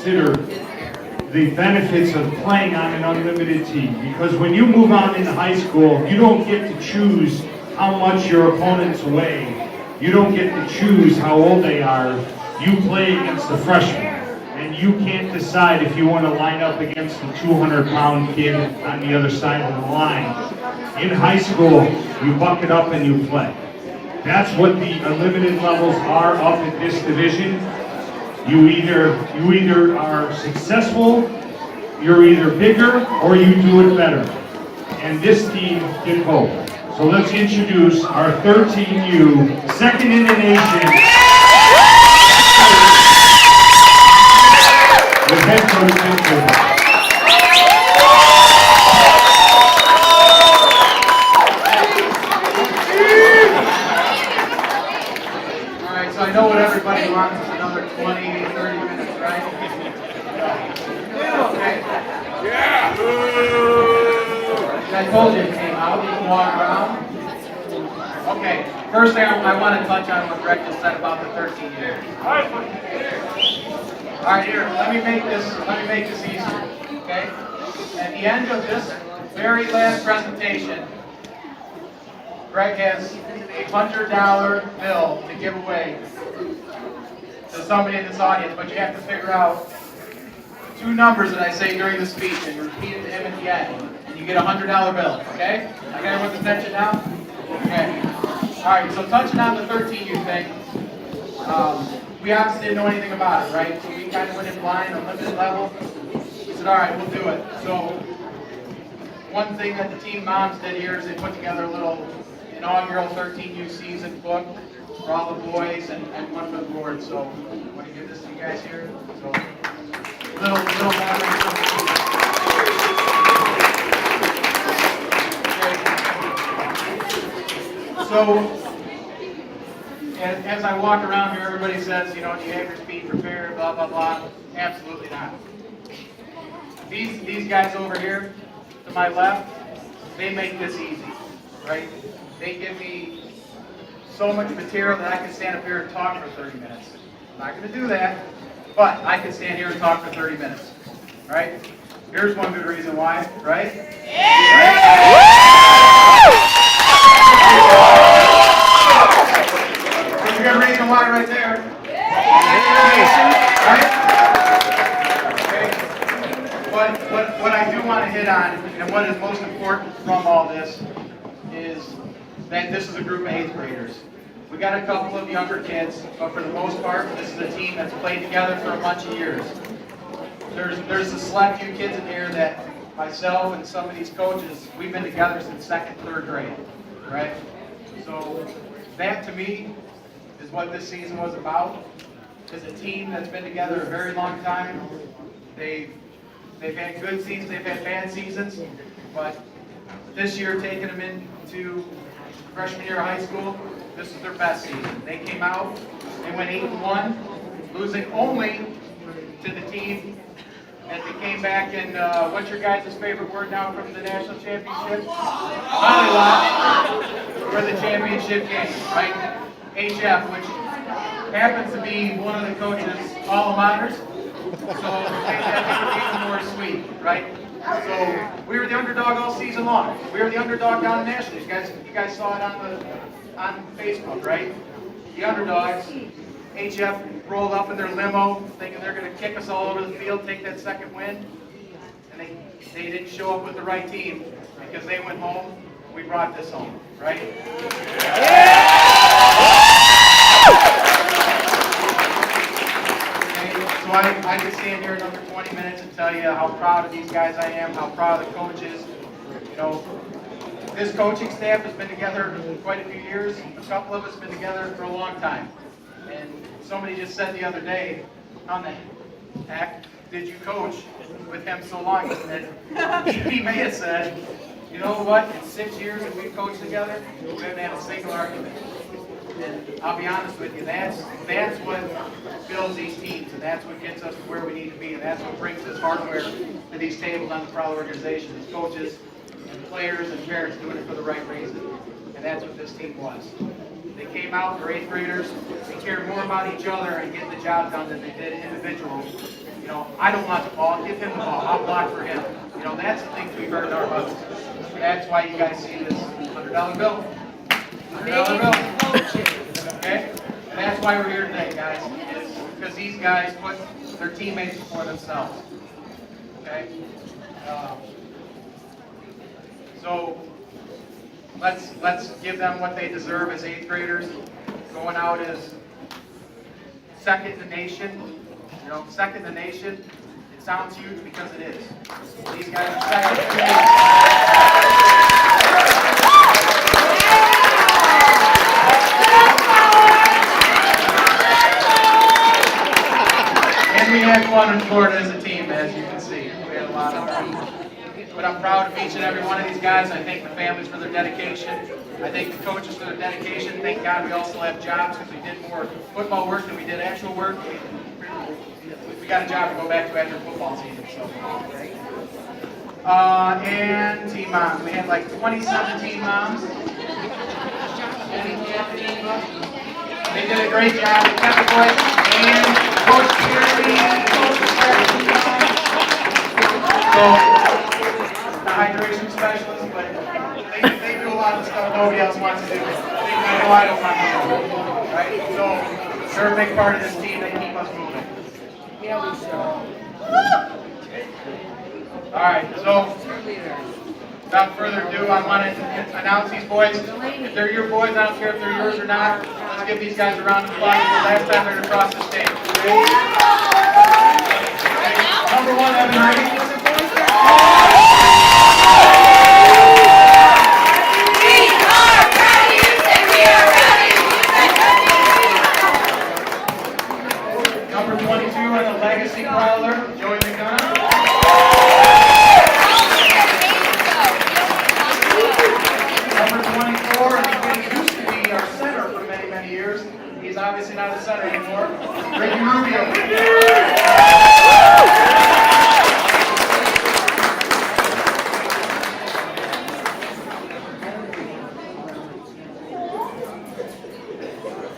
consider the benefits of playing on an unlimited team. Because when you move on into high school, you don't get to choose how much your opponents weigh. You don't get to choose how old they are. You play against the freshmen. And you can't decide if you want to line up against the 200-pound kid on the other side of the line. In high school, you buck it up and you play. That's what the unlimited levels are up in this division. You either are successful, you're either bigger, or you do it better. And this team did both. So let's introduce our 13U, second in the nation, with head coach Banquet. I know what everybody wants is another 20, 30 minutes, right? Okay. Yeah! I told you it came out. You can walk around. Okay. First thing I want to touch on what Greg just said about the 13 years. All right, here. Let me make this easier. Okay. At the end of this very last presentation, Greg has a $100 bill to give away to somebody in this audience, but you have to figure out two numbers that I say during the speech and repeat it to him at the end, and you get a $100 bill, okay? I got everyone's attention now? Okay. All right, so touching on the 13U thing, we obviously didn't know anything about it, right? So we kind of went in blind on limited level. We said, all right, we'll do it. So one thing that the team moms did here is they put together a little inaugural 13U season book for all the boys and one for the board. So I want to give this to you guys here. So little okay. So as I walk around here, everybody says, do you have your speed prepared, blah blah blah. Absolutely not. These guys over here to my left, they make this easy, right? They give me so much material that I can stand up here and talk for 30 minutes. I'm not going to do that, but I can stand here and talk for 30 minutes. All right? Here's one good reason why, right? Yeah! There's a good reason why right there. Right? Okay. What I do want to hit on, and what is most important from all this, is that this is a group of 8th graders. We got a couple of younger kids, but for the most part, this is a team that's played together for a bunch of years. There's a select few kids in here that myself and some of these coaches, we've been together since 2nd, 3rd grade, right? So that to me is what this season was about. It's a team that's been together a very long time. They've had good seasons, they've had bad seasons, but this year taking them into freshman year of high school, this is their best season. They came out, they went 8-1, losing only to the team that they came back in, what's your guys' favorite word now from the national championship? Hollywot for the championship game, right? HF, which happens to be one of the coaches' alma maters, so that makes it even more sweet, right? So we were the underdog all season long. We were the underdog down in National. You guys saw it on Facebook, right? The underdogs. HF rolled up in their limo, thinking they're going to kick us all over the field, take that second win, and they didn't show up with the right team because they went home. We brought this home, right? So I could stand here another 20 minutes and tell you how proud of these guys I am, how proud of the coaches. This coaching staff has been together quite a few years. A couple of us have been together for a long time. And somebody just said the other day, how the heck did you coach with him so long? And he may have said, you know what, in 6 years that we've coached together, we haven't had a single argument. And I'll be honest with you, that's what builds these teams, and that's what gets us to where we need to be, and that's what brings this hardware to these tables on the Prowler organization, is coaches and players and parents doing it for the right reason. And that's what this team was. They came out, they're 8th graders, they cared more about each other and getting the job done than they did individuals. You know, I don't want the ball, give him the ball, I'll block for him. You know, that's the things we've heard in our huddles. That's why you guys see this $100 bill. $100 bill. Okay? And that's why we're here today, guys. It's because these guys put their teammates before themselves. Okay? So let's give them what they deserve as 8th graders. Going out as second in the nation. You know, second in the nation. It sounds huge because it is. These guys are second in the nation. And we had fun in Florida as a team, as you can see. We had a lot of fun. But I'm proud of each and every one of these guys. I thank the families for their dedication. I thank the coaches for their dedication. Thank God we also have jobs because we did more football work than we did actual work. We got a job to go back to after football season. So. And team moms. We had like 27 team moms. They did a great job. They kept it going. And Coach Jeremy, Coach so, hydration specialist, but they do a lot of stuff nobody else wants to do. I know I don't want to do. Right? So they're a big part of this team. They keep us moving. Yeah, we should. All right, so without further ado, I want to announce these boys. If they're your boys, I don't care if they're yours or not. Let's give these guys a round of applause for the last time they're going to cross the stage. Number 1, Evan Heidi. Number 22 on the legacy Prowler, Joey McDonough. Number 24, and he used to be our center for many, many years. He's obviously not a center anymore. Ricky Rubio.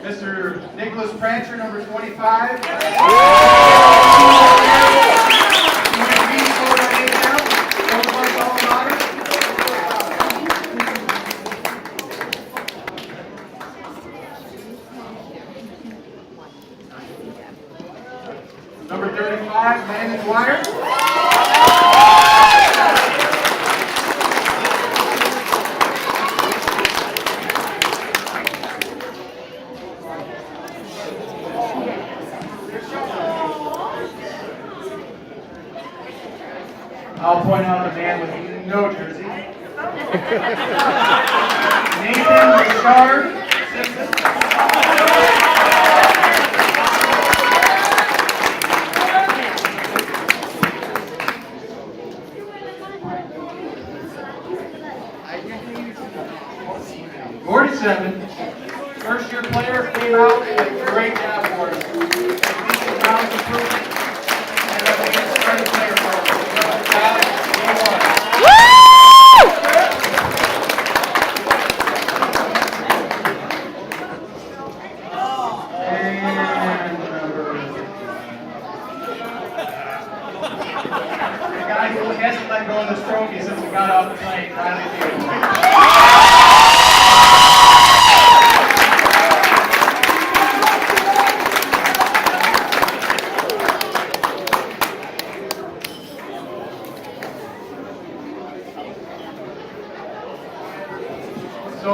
Mr. Nicholas Prancher, number 25. Number 35, Landon Dwyer. I'll point out the man with no jersey. Nathan Richard. Forty-seven. First-year player came out and did a great job for us. Decent round improvement. And I think it's a great player for us. The guy who hasn't let go of this trophy since we got off the plane, Riley Field. So,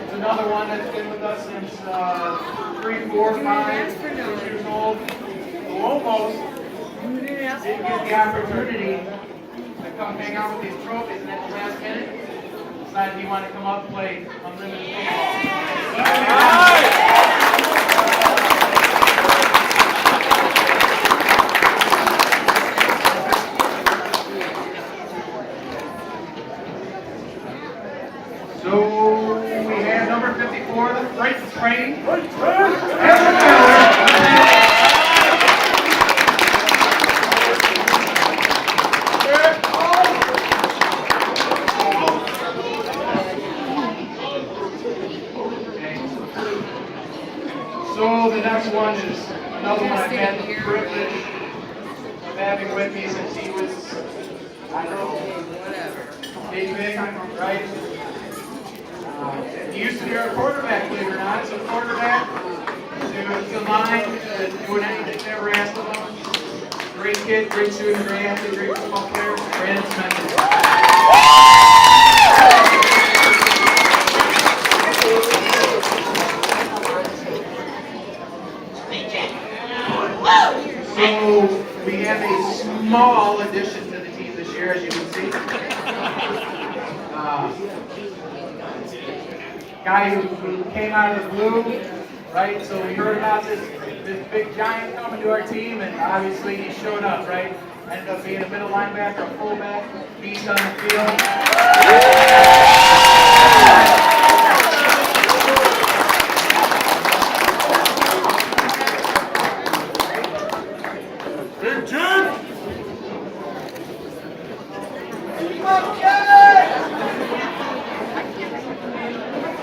it's another one that's been with us since 3, 4, 5, 6 years old. Who almost didn't get the opportunity to come hang out with these trophies, and at the last minute, decided he wanted to come up and play unlimited football. So we have number 54, the freight train. been with me since he was, I don't know, big, right? He used to be our quarterback, believe it or not. So quarterback, to line, doing anything they ever asked of him. Great kid, great student, great athlete, great football player, Brandon Smith. So we have a small addition to the team this year, as you can see. Guy who came out of the blue, right? So we heard about this big giant coming to our team, and obviously he showed up, right? Ended up being a middle linebacker, a fullback, beast on the field.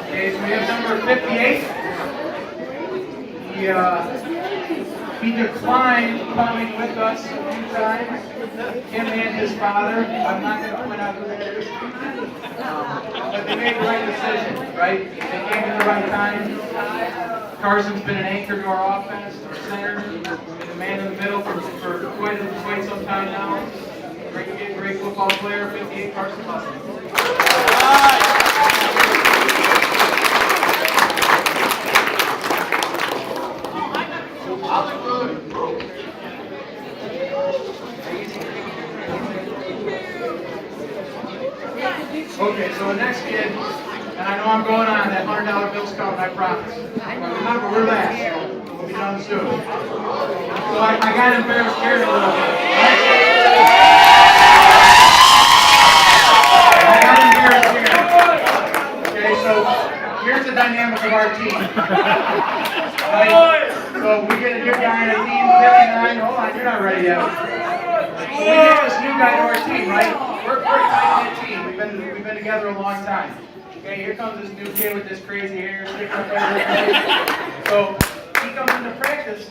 Okay, so we have number 58. He declined coming with us a few times. Him and his father. I'm not going to point out who that is. But they made the right decision, right? They came at the right time. Carson's been an anchor to our offense, our center, the man in the middle for quite some time now. Great kid, great football player, 58 Carson Buston. Okay, so the next kid, and I know I'm going on, that $100 bill's coming, I promise. But remember, we're last, so we'll be done soon. So I got embarrassed here a little bit. I got embarrassed here. Okay, so here's the dynamic of our team. Right? So we get a new guy on a team, 59. Hold on, you're not ready yet. So we get this new guy to our team, right? We're a tight-knit team. We've been together a long time. Okay, here comes this new kid with this crazy hair sticking up everywhere. So he comes into practice,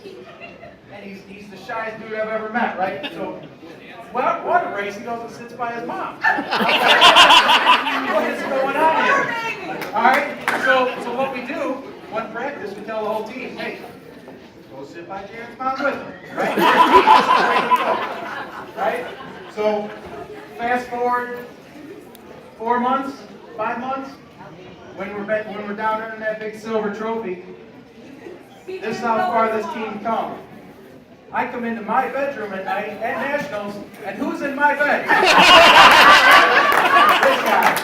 and he's the shyest dude I've ever met, right? So, well, what a race, he goes and sits by his mom. What is going on here? All right, so what we do, one practice, we tell the whole team, hey, go sit by Jared's mom with him, right? Right? So, fast forward 4 months, 5 months, when we're down there in that big silver trophy, this is how far this team comes. I come into my bedroom at night at Nationals, and who's in my bed? This guy.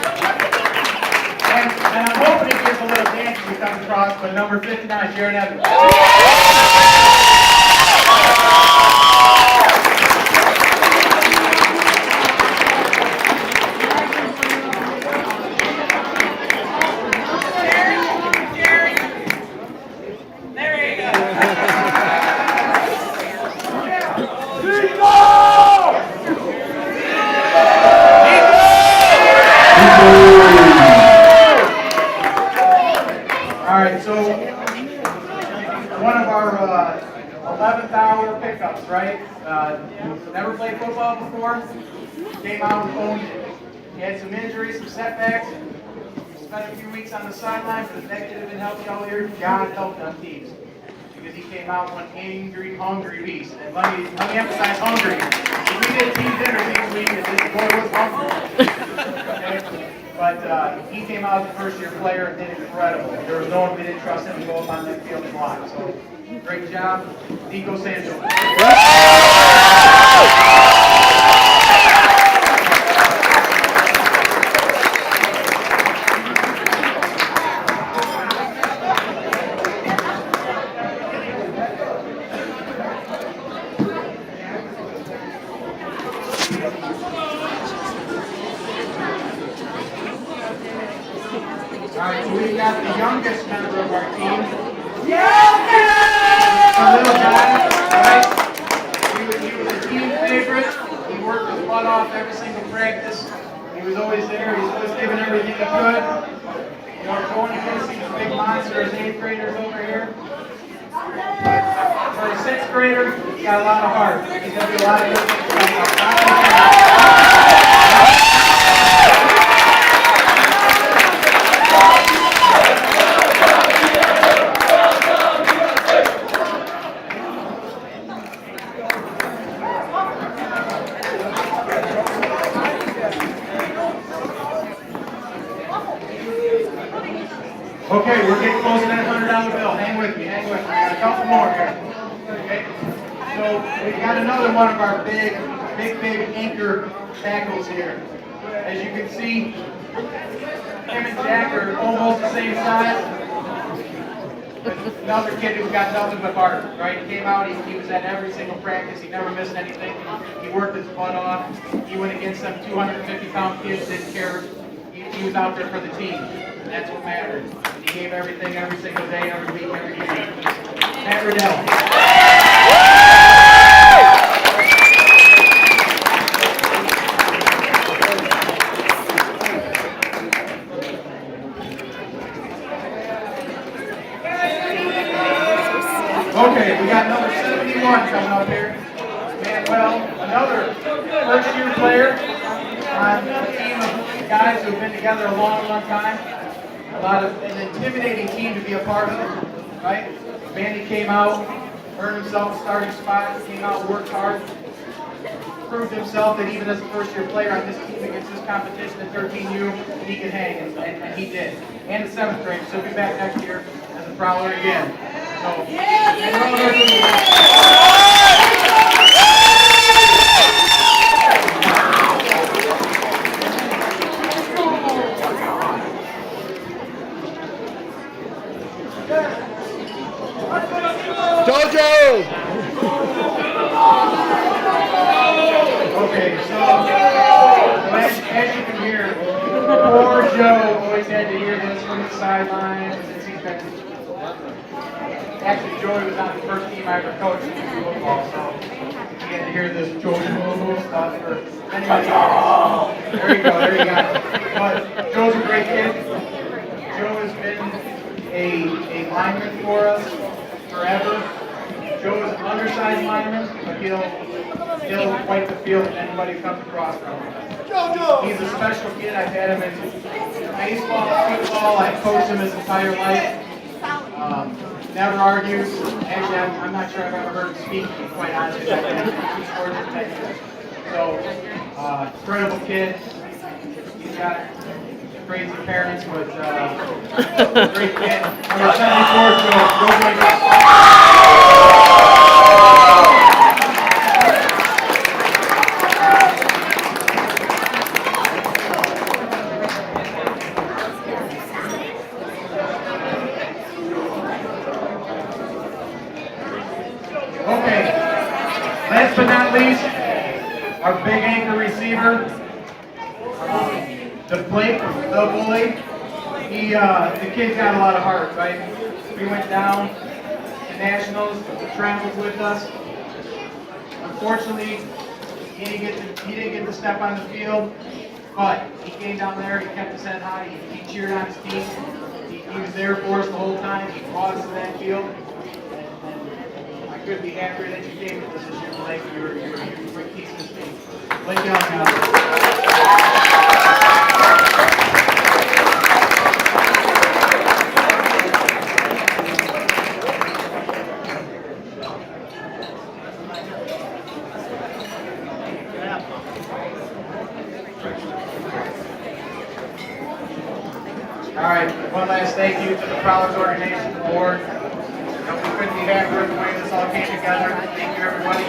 And I'm hoping he gives a little dance when he comes across, but number 59, Jared Evans. Alright, so one of our 11th hour pickups, right? Never played football before, came out and owned it. He had some injuries, some setbacks, spent a few weeks on the sideline, but if that could have been healthy all year, God helped on teams. Because he came out one angry, hungry beast. And let me emphasize hungry. If we did team dinner this week, this boy was hungry. Okay? But he came out as a first-year player and did incredible. There was no one we didn't trust him to go up on that field and block. So, great job, Nico Sancho. Alright, so we got the youngest member of our team. A little guy, right? He was a team favorite. He worked his butt off every single practice. He was always there. He's always giving everything he could. You know, going against these big monsters, 8th graders over here. For a sixth grader. He's got a lot of heart. He's going to do a lot of good things. Okay, we're getting close to that $100 bill. Hang with me, hang with me. A couple more here. Okay? So we've got another one of our big anchor tackles here. As you can see, him and Jack are almost the same size. Another kid who's got nothing but heart, right? He came out, he was at every single practice, he never missed anything. He worked his butt off. He went against them 250-pound kids, didn't care. He was out there for the team. And that's what mattered. He gave everything every single day, every week, every game. Matt Riddell. Okay, we got number 71 coming up here. Manuel, another first-year player on a team of guys who have been together a long time. An intimidating team to be a part of, right? Manny came out, earned himself a starting spot, came out, worked hard, proved himself that even as a first-year player on this team against this competition at 13U, he could hang, and he did. And the 7th grade, so he'll be back next year as a Prowler again. So, Jojo! Okay, so as you can hear, poor Joe always had to hear this from the sidelines. Actually, Joey was on the first team I ever coached in football, so he had to hear this Jojo stuff for anybody else. There you go, there you go. But Joe's a great kid. Joe has been a lineman for us forever. Joe is an undersized lineman, but he'll wipe the field with anybody who comes across from him. He's a special kid. I've had him in baseball, football. I've coached him his entire life. Never argues. Actually, I'm not sure I've ever heard him speak, to be quite honest with you. I've been in 2 sports for 10 years. So, incredible kid. He's got crazy parents, but great kid. Number 74, Joe Banquet. Okay, last but not least, our big anchor receiver, the Blake, the bully. The kid's got a lot of heart, right? We went down to nationals, traveled with us. Unfortunately, he didn't get to step on the field, but he came down there, he kept his head high, he cheered on his team. He was there for us the whole time, he brought us to that field. I couldn't be happier that you came with us this year, Blake. You're a great piece of this team. Blake Young now. All right, one last thank you to the Prowlers Organization Board. We couldn't be happier the way this all came together. Thank you, everybody.